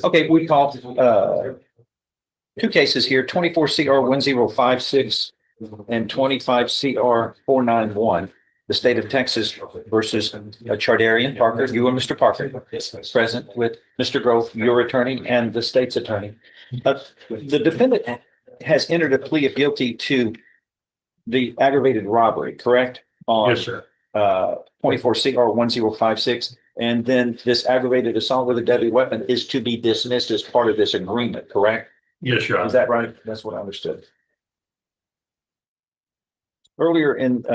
Okay, we called two cases here, 24 CR 1056 and 25 CR 491. The state of Texas versus Chardarion Parker. You and Mr. Parker present with Mr. Grove, your attorney, and the state's attorney. The defendant has entered a plea of guilty to the aggravated robbery, correct? Yes, sir. 24 CR 1056. And then this aggravated assault with a deadly weapon is to be dismissed as part of this agreement, correct? Yes, Your Honor. Is that right? That's what I understood. Earlier in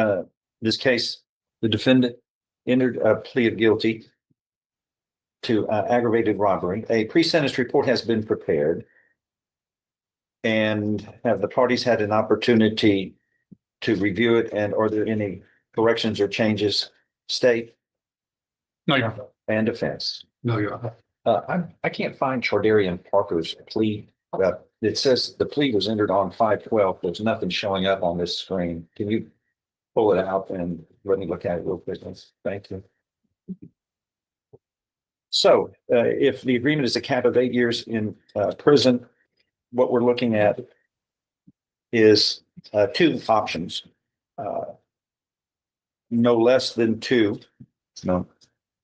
this case, the defendant entered a plea of guilty to aggravated robbery. A pre-sentence report has been prepared. And have the parties had an opportunity to review it, and are there any corrections or changes? State No, Your Honor. and defense. No, Your Honor. I can't find Chardarion Parker's plea. It says the plea was entered on 5/12. There's nothing showing up on this screen. Can you pull it out and let me look at it real quick? Thank you. So if the agreement is a cap of 8 years in prison, what we're looking at is two options. No less than two. No,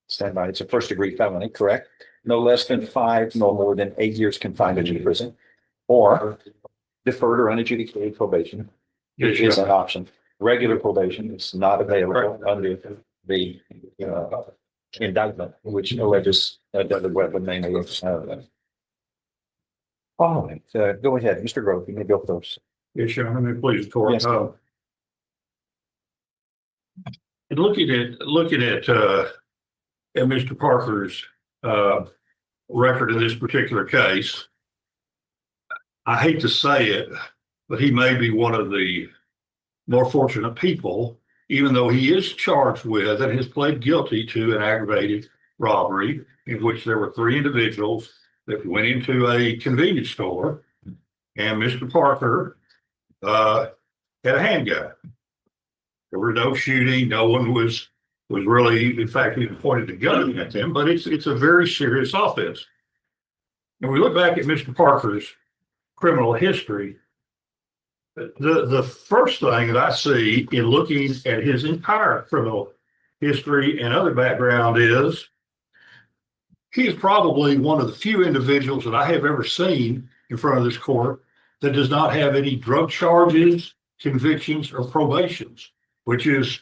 stand by. It's a first degree felony, correct? No less than 5, no more than 8 years confinement in prison, or deferred or unadjudicated probation is an option. Regular probation is not available under the indictment, which alleges a deadly weapon, namely. All right, go ahead, Mr. Grove. You may go first. Yes, Your Honor. Please, court. Yes. And looking at Mr. Parker's record in this particular case, I hate to say it, but he may be one of the more fortunate people, even though he is charged with and has pled guilty to an aggravated robbery in which there were 3 individuals that went into a convenience store, and Mr. Parker had a handgun. There was no shooting. No one was really, in fact, even pointed a gun at them, but it's a very serious offense. And we look back at Mr. Parker's criminal history. The first thing that I see in looking at his entire criminal history and other background is he is probably one of the few individuals that I have ever seen in front of this court that does not have any drug charges, convictions, or probations, which is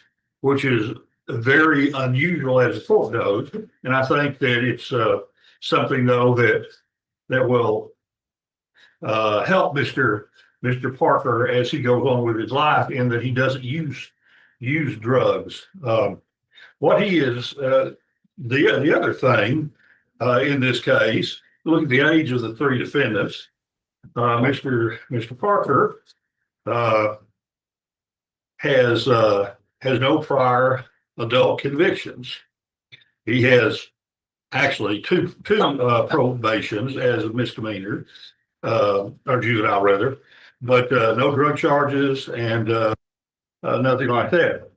very unusual as the court knows. And I think that it's something, though, that will help Mr. Parker as he goes on with his life, in that he doesn't use drugs. What he is, the other thing in this case, look at the age of the 3 defendants. Mr. Parker has no prior adult convictions. He has actually two probations as a misdemeanor, or juvenile rather, but no drug charges and nothing like that.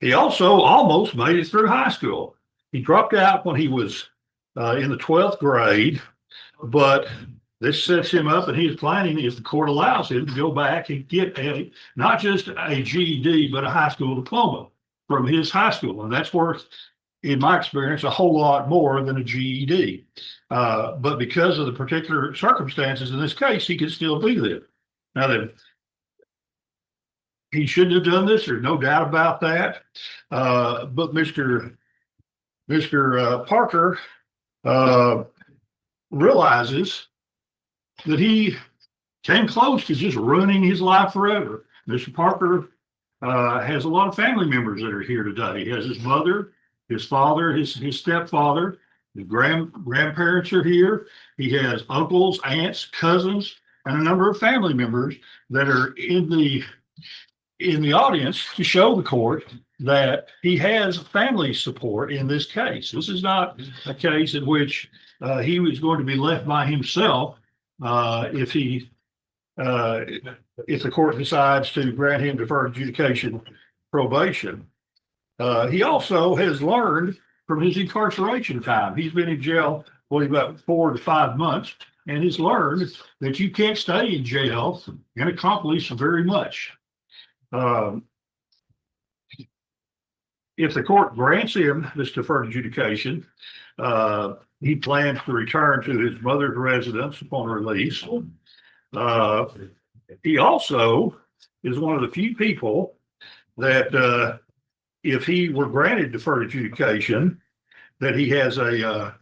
He also almost made it through high school. He dropped out when he was in the 12th grade, but this sets him up, and he's planning, if the court allows him, to go back and get not just a GED, but a high school diploma from his high school. And that's worth, in my experience, a whole lot more than a GED. But because of the particular circumstances in this case, he can still do that. Now, that he shouldn't have done this, there's no doubt about that. But Mr. Parker realizes that he came close to just ruining his life forever. Mr. Parker has a lot of family members that are here today. He has his mother, his father, his stepfather, his grandparents are here. He has uncles, aunts, cousins, and a number of family members that are in the audience to show the court that he has family support in this case. This is not a case in which he was going to be left by himself if the court decides to grant him deferred adjudication probation. He also has learned from his incarceration time. He's been in jail about 4 to 5 months, and has learned that you can't stay in jail and accomplish very much. If the court grants him this deferred adjudication, he plans to return to his mother's residence upon release. He also is one of the few people that, if he were granted deferred adjudication, that he has a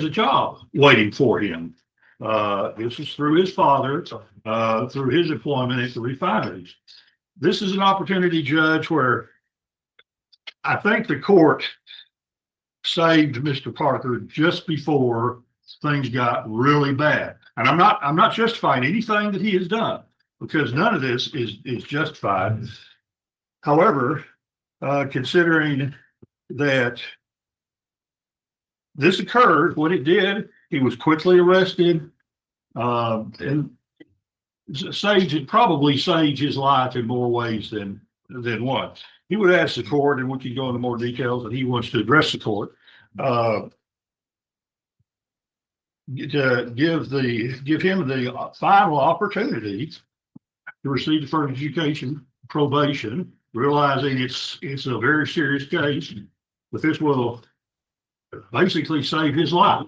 job waiting for him. This is through his father, through his employment at the refineries. This is an opportunity, Judge, where I think the court saved Mr. Parker just before things got really bad. And I'm not justifying anything that he has done, because none of this is justified. However, considering that this occurred when it did, he was quickly arrested, and probably saved his life in more ways than one. He would ask the court, and we can go into more details, that he wants to address the court, to give him the final opportunity to receive deferred education, probation, realizing it's a very serious case, but this will basically save his life.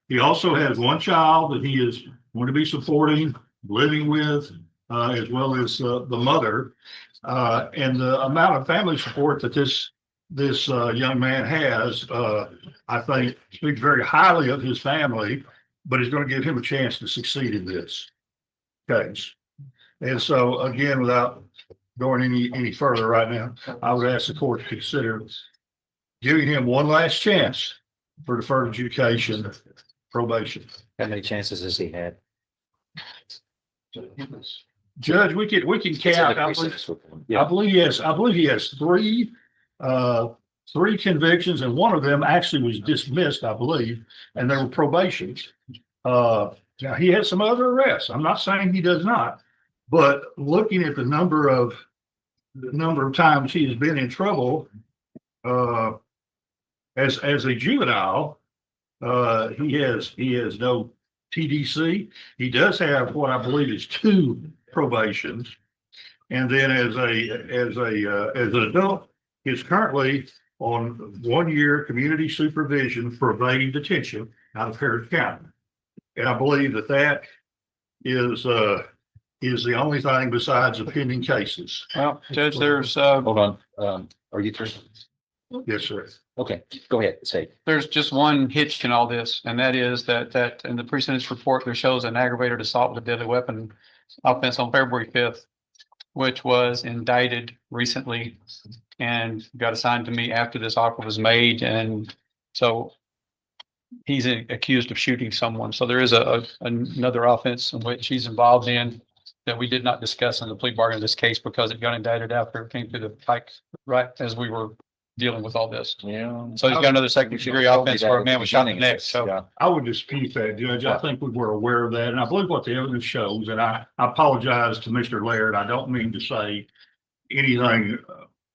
He also has one child that he is going to be supporting, living with, as well as the mother. And the amount of family support that this young man has, I think, speaks very highly of his family, but is going to give him a chance to succeed in this case. And so, again, without going any further right now, I would ask the court to consider giving him one last chance for deferred adjudication, probation. How many chances has he had? Judge, we can count. I believe he has three convictions, and one of them actually was dismissed, I believe, and there were probations. Now he has some other arrests. I'm not saying he does not, but looking at the number of times he has been in trouble, as a juvenile, he has no TDC. He does have what I believe is 2 probations, and then as an adult, he's currently on 1 year community supervision for evading detention out of Harris County, and I believe that is the only thing besides the pending cases. Well, Judge, there's Hold on. Are you through? Yes, sir. Okay, go ahead. Say. there's just one hitch in all this, and that is that in the pre-sentence report, there shows an aggravated assault with a deadly weapon offense on February 5th, which was indicted recently and got assigned to me after this offer was made. And so he's accused of shooting someone. So there is another offense in which he's involved in that we did not discuss in the plea bargain in this case, because it got indicted after it came through the pike right as we were dealing with all this. Yeah. So he's got another second degree offense where a man was shot in the neck. So yeah. I would dispute that, Judge. I think we were aware of that, and I believe what the evidence shows, and I apologize to Mr. Laird. I don't mean to say anything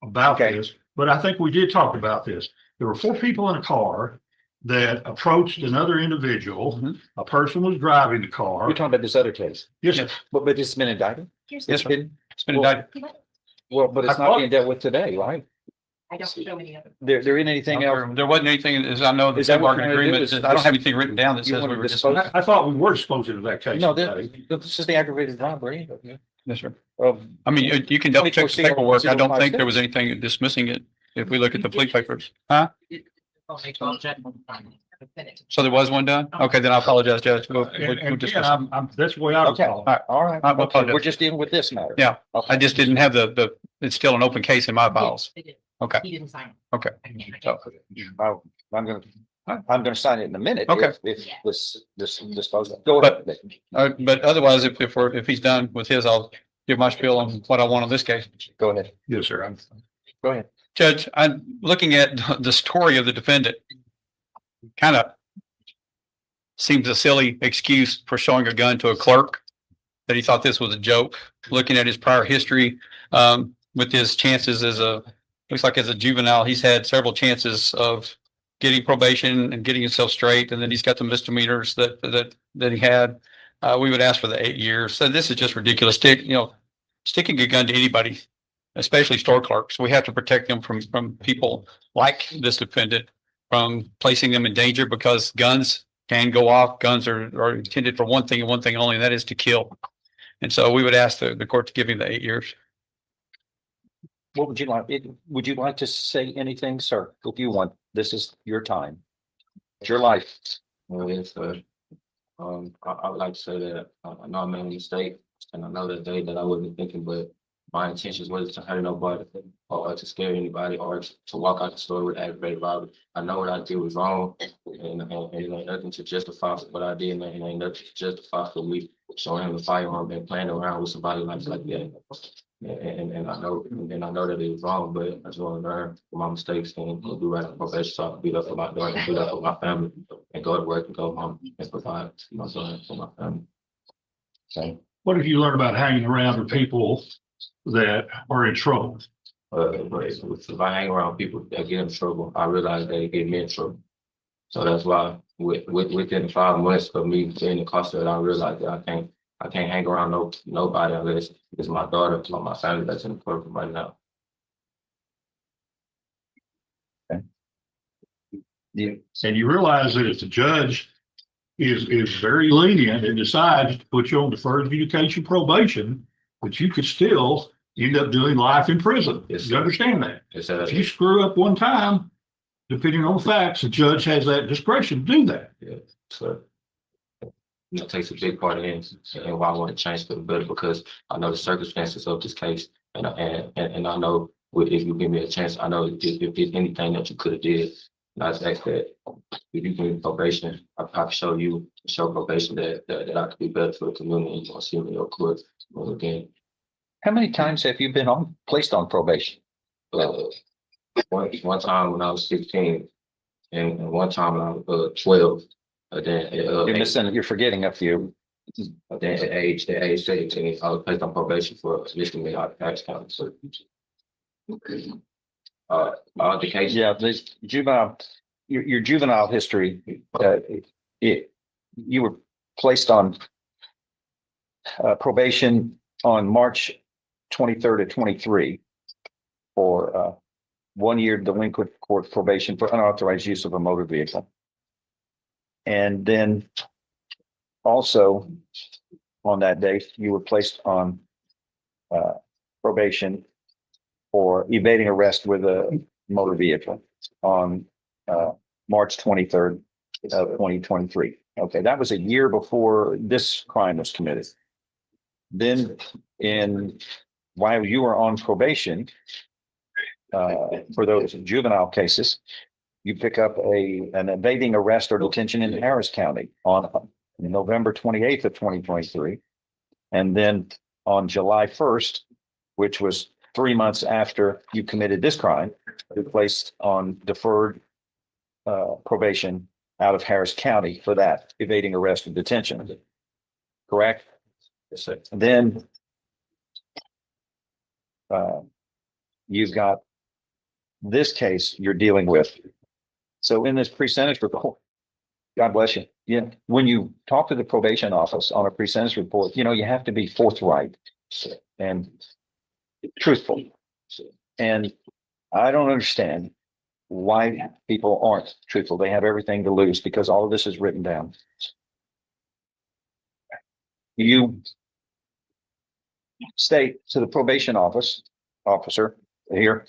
about this, but I think we did talk about this. There were 4 people in a car that approached another individual. Mhm. A person was driving the car. You're talking about this other case, Yes, sir. but it's been indicted? yes, It's sir. been, It's been indicted. well, but it's I not thought- being dealt with today, right? I don't know any other. There isn't anything else? There wasn't anything, as I know, the Is that plea what bargain you're gonna do? agreement Is says, I don't have anything written down that you says we wanna were dispose- dismissed. I thought we were disposing of that case. No, today. this is the aggravated robbery. Yes, sir. Of I mean, you can double check the 24 paperwork. I don't think 056. there was anything dismissing it if we look at the plea papers. Huh? So there was one done? Okay, then I apologize, Judge. We'll And again, discuss. that's the way I Okay, recall. all right. I will Okay, apologize. we're just dealing with this matter. Yeah, Okay. I just didn't have it's still an open case in my files. Okay. He didn't sign. Okay. So, I'm gonna sign it in a minute. Okay. If this disposal. Go ahead. but otherwise, if he's done with his, I'll give my spiel on what I want on this case. Go ahead. Yes, sir. Go ahead. Judge, I'm looking at the story of the defendant. Kind of seems a silly excuse for showing a gun to a clerk, that he thought this was a joke. Looking at his prior history, with his chances looks like as a juvenile, he's had several chances of getting probation and getting himself straight, and then he's got the misdemeanors that he had. We would ask for the 8 years. So this is just ridiculous. Sticking a gun to anybody, especially store clerks. We have to protect them from people like this defendant, from placing them in danger, because guns can go off. Guns are intended for one thing and one thing only, and that is to kill. And so we would ask the court to give him the 8 years. What would you like? Would you like to say anything, sir? If you want, this is your time. It's your life. Well, yes, sir. I would like to say that I know I made a mistake, and I know that day that I wasn't thinking, but my intentions was to hurt nobody, or to scare anybody, or to walk out the store with aggravated robbery. I know what I did was wrong, and it ain't nothing to justify what I did, and it ain't nothing to justify for me showing him the firearm and playing around with somebody like that. And I know that it was wrong, but I just want to learn from my mistakes and do right on probation, so I can be there for my daughter, and do that for my family, and go to work and go home and provide my son for my family. Okay. What have you learned about hanging around with people that are in trouble? But if I hang around people that get in trouble, I realize they get me in trouble. So that's why within 5 months of me being incarcerated, I realized that I can't hang around nobody unless it's my daughter or my family that's in the courtroom right now. Yeah. And you realize that if the judge is very lenient and decides to put you on deferred adjudication probation, but you could still end up doing life in prison. Yes, You understand that? It's If you screw up one time, depending on the facts, the judge has that discretion to do that. yeah, so it takes a big part of it, and why I want to change for the better, because I know the circumstances of this case, and I know if you give me a chance, I know if there's anything that you could have did, and I just ask that if you give me probation, I can show probation that I could be better for the community, and you want to see me in your court again. How many times have you been placed on probation? One time when I was 16, and one time when I was 12. You're forgetting a few. Then at age 17, I was placed on probation for misdemeanor out of Harris County. So, the case. Yeah, this juvenile, your juvenile history, you were placed on probation on March 23rd of 23 for 1 year delinquent court probation for unauthorized use of a motor vehicle. And then also on that date, you were placed on probation for evading arrest with a motor vehicle on March 23rd of 2023. Okay, that was a year before this crime was committed. Then while you were on probation for those juvenile cases, you pick up an evading arrest or detention in Harris County on November 28th of 2023. And then on July 1st, which was 3 months after you committed this crime, you're placed on deferred probation out of Harris County for that evading arrest and detention. Correct? Yes, sir. Then you've got this case you're dealing with. So in this pre-sentence report, God bless you. Yeah, when you talk to the probation office on a pre-sentence report, you have to be forthright and truthful. And I don't understand why people aren't truthful. They have everything to lose because all of this is written down. You state to the probation officer here,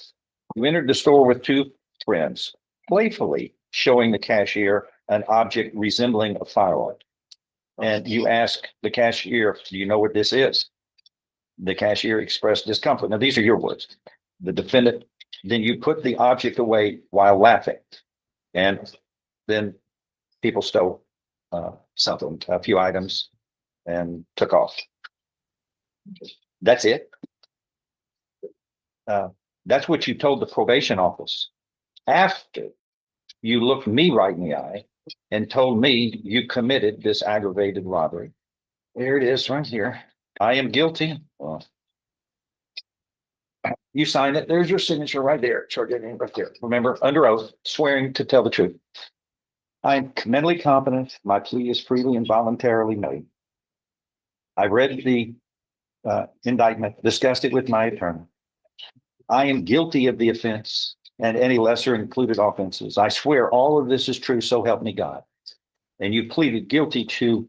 you entered the store with two friends, playfully showing the cashier an object resembling a firearm. And you ask the cashier, do you know what this is? The cashier expressed discomfort. Now, these are your words. The defendant, then you put the object away while laughing. And then people stole something, a few items, and took off. That's it. That's what you told the probation office after you looked me right in the eye and told me you committed this aggravated robbery. There it is right here. I am guilty. Well, You sign it. There's your signature right there. Chardarion right there. Remember, under oath, swearing to tell the truth. I am mentally competent. My plea is freely and voluntarily made. I read the indictment, discussed it with my attorney. I am guilty of the offense and any lesser included offenses. I swear all of this is true, so help me God. And you pleaded guilty to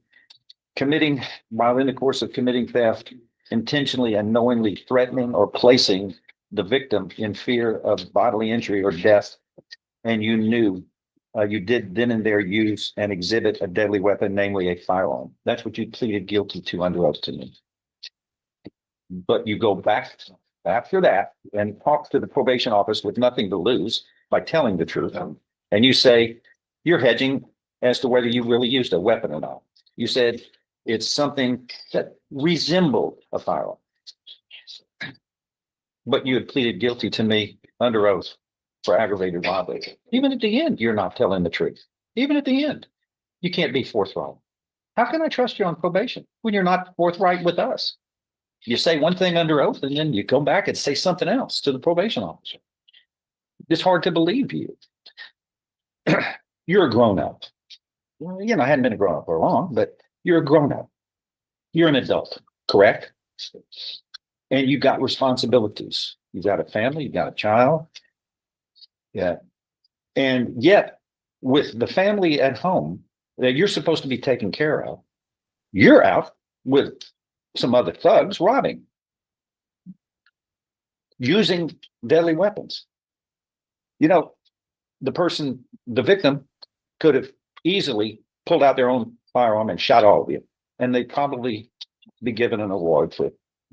committing, while in the course of committing theft, intentionally and knowingly threatening or placing the victim in fear of bodily injury or death. And you knew you did then and there use and exhibit a deadly weapon, namely a firearm. That's what you pleaded guilty to under oath to me. But you go back after that and talk to the probation office with nothing to lose by telling the truth. And you say you're hedging as to whether you really used a weapon or not. You said it's something that resembled a firearm. But you had pleaded guilty to me under oath for aggravated robbery. Even at the end, you're not telling the truth. Even at the end, you can't be forthright. How can I trust you on probation when you're not forthright with us? You say one thing under oath and then you go back and say something else to the probation officer. It's hard to believe you. You're a grown up. Well, I hadn't been a grown up for long, but you're a grown up. You're an adult, correct? And you got responsibilities. You got a family, you got a child. Yeah. And yet, with the family at home that you're supposed to be taking care of, you're out with some other thugs robbing, using deadly weapons. The victim could have easily pulled out their own firearm and shot all of you. And they'd probably be given an award for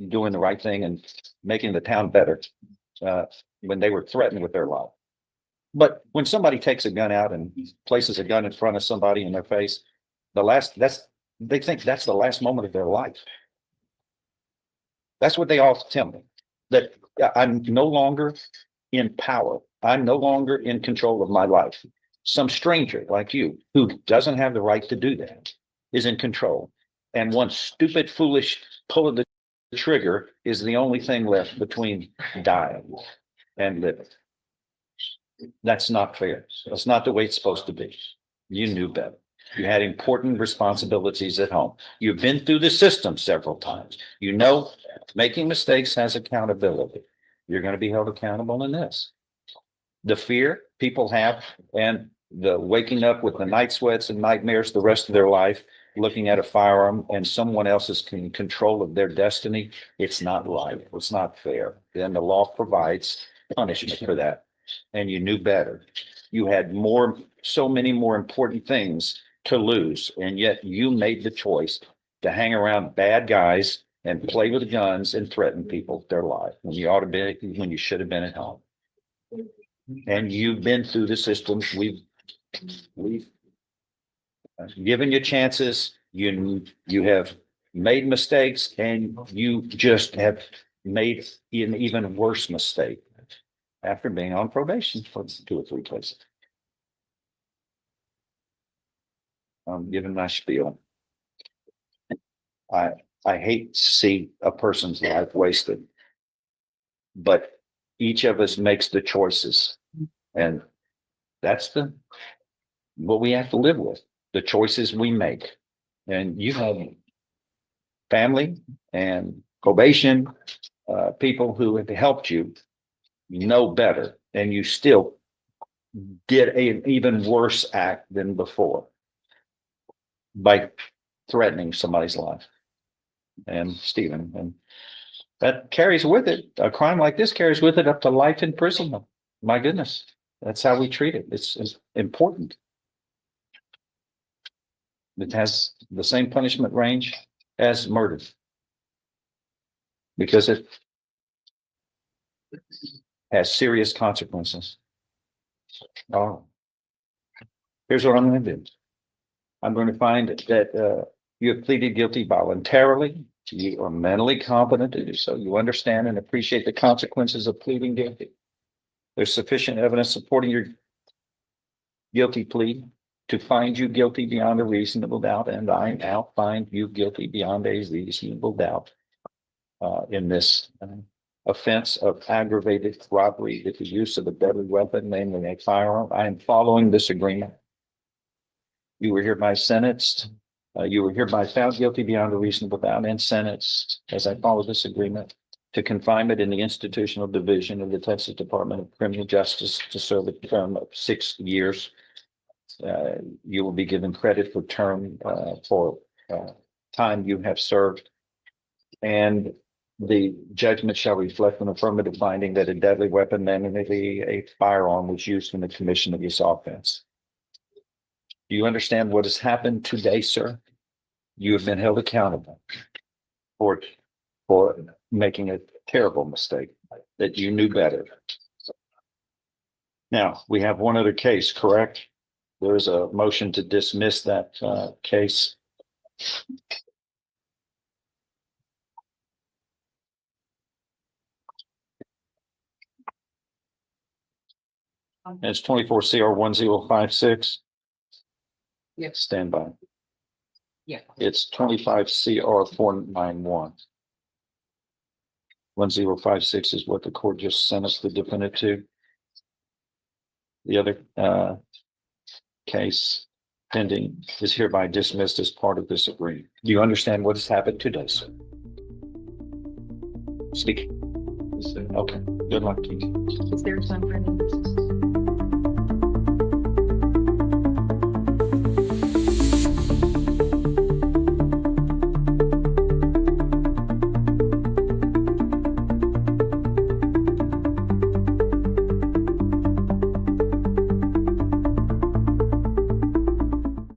doing the right thing and making the town better when they were threatened with their life. But when somebody takes a gun out and places a gun in front of somebody in their face, they think that's the last moment of their life. That's what they all tell me, that I'm no longer in power. I'm no longer in control of my life. Some stranger like you who doesn't have the right to do that is in control. And one stupid, foolish pull of the trigger is the only thing left between dying and living. That's not fair. That's not the way it's supposed to be. You knew better. You had important responsibilities at home. You've been through the system several times. You know, making mistakes has accountability. You're going to be held accountable in this. The fear people have and the waking up with the night sweats and nightmares the rest of their life, looking at a firearm and someone else is in control of their destiny. It's not right. It's not fair. And the law provides punishment for that. And you knew better. You had so many more important things to lose. And yet you made the choice to hang around bad guys and play with guns and threaten people with their life when you should have been at home. And you've been through the system. We've given you chances. You have made mistakes and you just have made an even worse mistake after being on probation for 2 or 3 cases. I'm giving my spiel. I hate to see a person's life wasted, but each of us makes the choices, and that's what we have to live with, the choices we make. And you have family and probation, people who have helped you know better, and you still did an even worse act than before by threatening somebody's life. And Stephen, and that carries with it, a crime like this carries with it up to life imprisonment. My goodness, that's how we treat it. It's important. It has the same punishment range as murder because it has serious consequences. Oh, here's what I'm going to do. I'm going to find that you have pleaded guilty voluntarily. You are mentally competent to do so. You understand and appreciate the consequences of pleading guilty. There's sufficient evidence supporting your guilty plea to find you guilty beyond a reasonable doubt, and I now find you guilty beyond a reasonable doubt in this offense of aggravated robbery with the use of a deadly weapon, namely a firearm. I am following this agreement. You were hereby sentenced. You were hereby found guilty beyond a reasonable doubt and sentenced, as I follow this agreement, to confinement in the institutional division of the Texas Department of Criminal Justice to serve a term of 6 years. You will be given credit for term for time you have served. And the judgment shall reflect an affirmative finding that a deadly weapon, namely a firearm, was used in the commission of this offense. Do you understand what has happened today, sir? You have been held accountable for making a terrible mistake that you knew better. Now, we have one other case, correct? There is a motion to dismiss that case. And it's 24 CR 1056. Yes. Stand by. Yeah. It's 25 CR 491. 1056 is what the court just sent us the defendant to. The other case pending is hereby dismissed as part of this agreement. Do you understand what has happened today, sir? Speak. Okay. Good luck to you. Is there some for me?